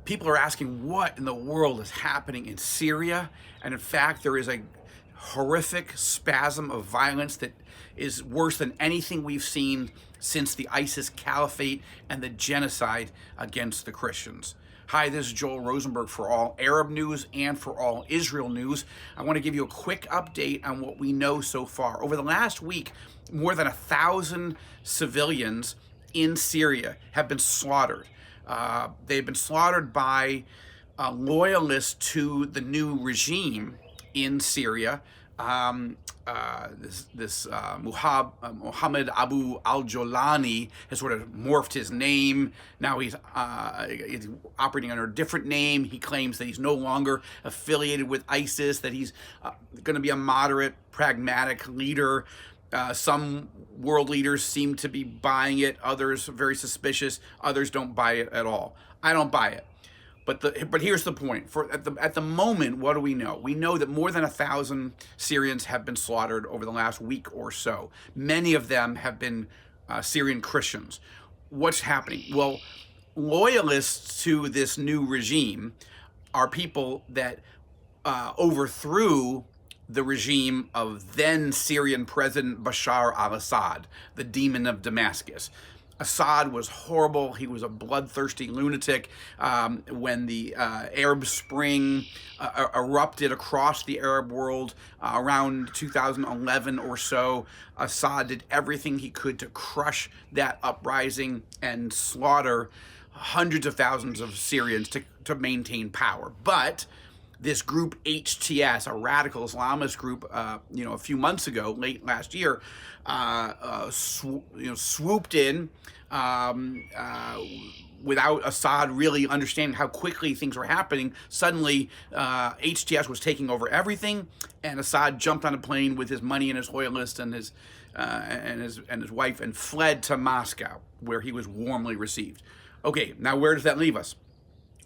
People are asking what in the world is happening in Syria, and in fact there is a horrific spasm of violence that is worse than anything we've seen since the ISIS caliphate and the genocide against the Christians. Hi, this is Joel Rosenberg for All Arab News and for All Israel News. I want to give you a quick update on what we know so far. Over the last week, more than 1,000 civilians in Syria have been slaughtered. They've been slaughtered by loyalists to the new regime in Syria. Mohammed Abu al-Jolani has sort of morphed his name. Now he's operating under a different name. He claims that he's no longer affiliated with ISIS, that he's going to be a moderate, pragmatic leader. Some world leaders seem to be buying it. Others are very suspicious. Others don't buy it at all. I don't buy it. But here's the point. At the moment, what do we know? We know that more than 1,000 Syrians have been slaughtered over the last week or so. Many of them have been Syrian Christians. What's happening? Well, loyalists to this new regime are people that overthrew the regime of then Syrian President Bashar al-Assad, the demon of Damascus. Assad was horrible. He was a bloodthirsty lunatic. When the Arab Spring erupted across the Arab world around 2011 or so, Assad did everything he could to crush that uprising and slaughter hundreds of thousands of Syrians to maintain power. But this group HTS, a radical Islamist group, a few months ago, late last year, swooped in without Assad really understanding how quickly things were happening. Suddenly, HTS was taking over everything, and Assad jumped on a plane with his money and his loyalists and his wife and fled to Moscow, where he was warmly received. Okay, now where does that leave us?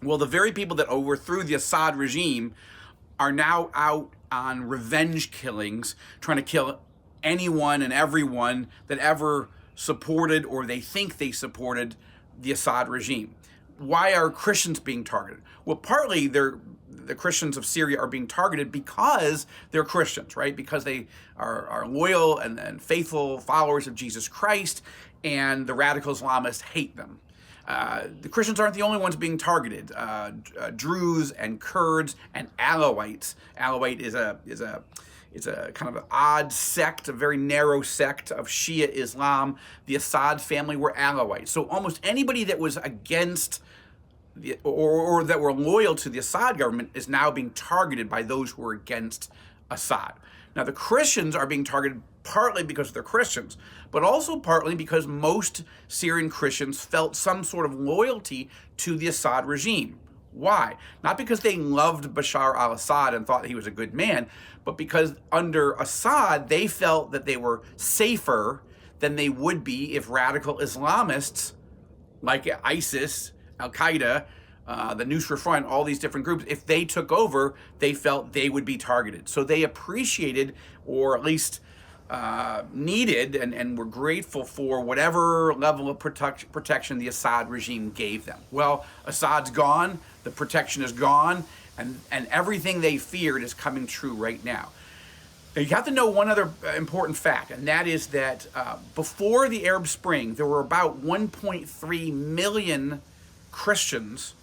Well, the very people that overthrew the Assad regime are now out on revenge killings, trying to kill anyone and everyone that ever supported or they think they supported the Assad regime. Why are Christians being targeted? Well, partly the Christians of Syria are being targeted because they're Christians, right? Because they are loyal and faithful followers of Jesus Christ, and the radical Islamists hate them. The Christians aren't the only ones being targeted. Druze and Kurds and Alawites. Alawite is a kind of an odd sect, a very narrow sect of Shia Islam. The Assad family were Alawites. So almost anybody that was against or that were loyal to the Assad government is now being targeted by those who are against Assad. Now the Christians are being targeted partly because they're Christians, but also partly because most Syrian Christians felt some sort of loyalty to the Assad regime. Why? Not because they loved Bashar al-Assad and thought he was a good man, but because under Assad, they felt that they were safer than they would be if radical Islamists like ISIS, al-Qaeda, the Nusra Front, all these different groups, if they took over, they felt they would be targeted. So they appreciated, or at least needed, and were grateful for whatever level of protection the Assad regime gave them. Well, Assad's gone, the protection is gone, and everything they feared is coming true right now. Now, you have to know one other important fact, and that is that before the Arab Spring, there were about 1.3 million Christians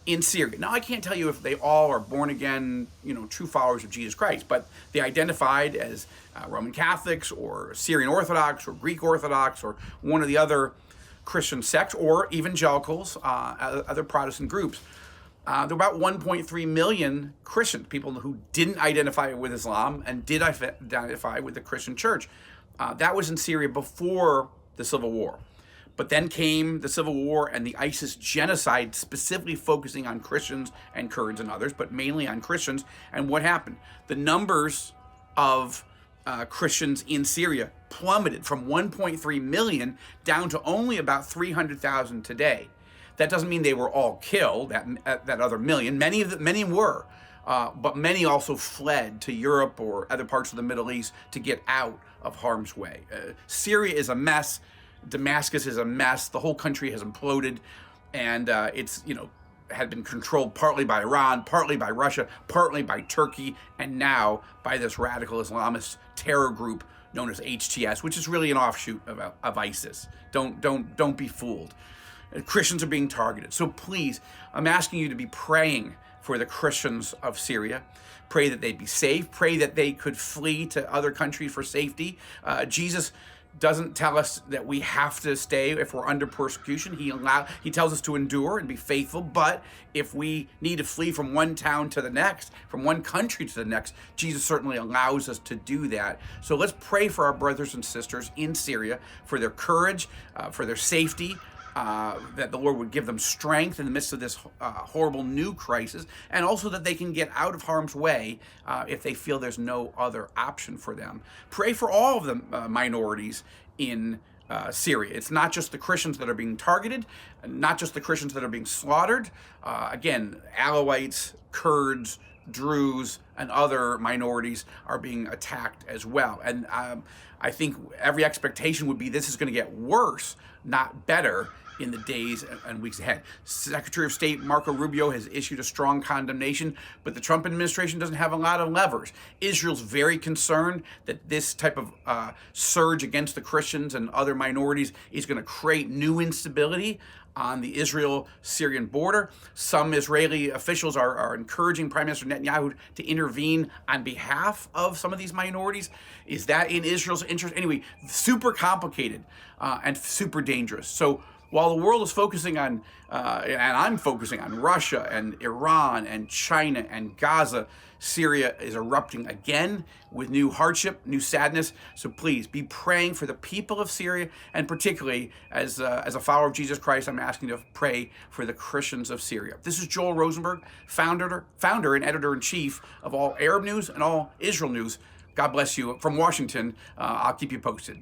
in Syria. Now, I can't tell you if they all are born again, true followers of Jesus Christ, but they identified as Roman Catholics or Syrian Orthodox or Greek Orthodox or one of the other Christian sects, or evangelicals, other Protestant groups. There were about 1.3 million Christians, people who didn't identify with Islam and did identify with the Christian church. That was in Syria before the civil war. But then came the civil war and the ISIS genocide, specifically focusing on Christians and Kurds and others, but mainly on Christians. And what happened? The numbers of Christians in Syria plummeted from 1.3 million down to only about 300,000 today. That doesn't mean they were all killed, that other million. Many were, but many also fled to Europe or other parts of the Middle East to get out of harm's way. Syria is a mess. Damascus is a mess. The whole country has imploded, and it's had been controlled partly by Iran, partly by Russia, partly by Turkey, and now by this radical Islamist terror group known as HTS, which is really an offshoot of ISIS. Don't be fooled. Christians are being targeted. So please, I'm asking you to be praying for the Christians of Syria. Pray that they'd be safe. Pray that they could flee to other countries for safety. Jesus doesn't tell us that we have to stay if we're under persecution. He tells us to endure and be faithful. But if we need to flee from one town to the next, from one country to the next, Jesus certainly allows us to do that. So let's pray for our brothers and sisters in Syria, for their courage, for their safety, that the Lord would give them strength in the midst of this horrible new crisis, and also that they can get out of harm's way if they feel there's no other option for them. Pray for all of the minorities in Syria. It's not just the Christians that are being targeted, not just the Christians that are being slaughtered. Again, Alawites, Kurds, Druze, and other minorities are being attacked as well. And I think every expectation would be this is going to get worse, not better, in the days and weeks ahead. Secretary of State Marco Rubio has issued a strong condemnation, but the Trump administration doesn't have a lot of levers. Israel's very concerned that this type of surge against the Christians and other minorities is going to create new instability on the Israel-Syrian border. Some Israeli officials are encouraging Prime Minister Netanyahu to intervene on behalf of some of these minorities. Is that in Israel's interest? Anyway, super complicated and super dangerous. So while the world is focusing on, and I'm focusing on Russia and Iran and China and Gaza, Syria is erupting again with new hardship, new sadness. So please be praying for the people of Syria, and particularly as a follower of Jesus Christ, I'm asking you to pray for the Christians of Syria. This is Joel Rosenberg, founder and editor-in-chief of all Arab news and all Israel news. God bless you. From Washington, I'll keep you posted.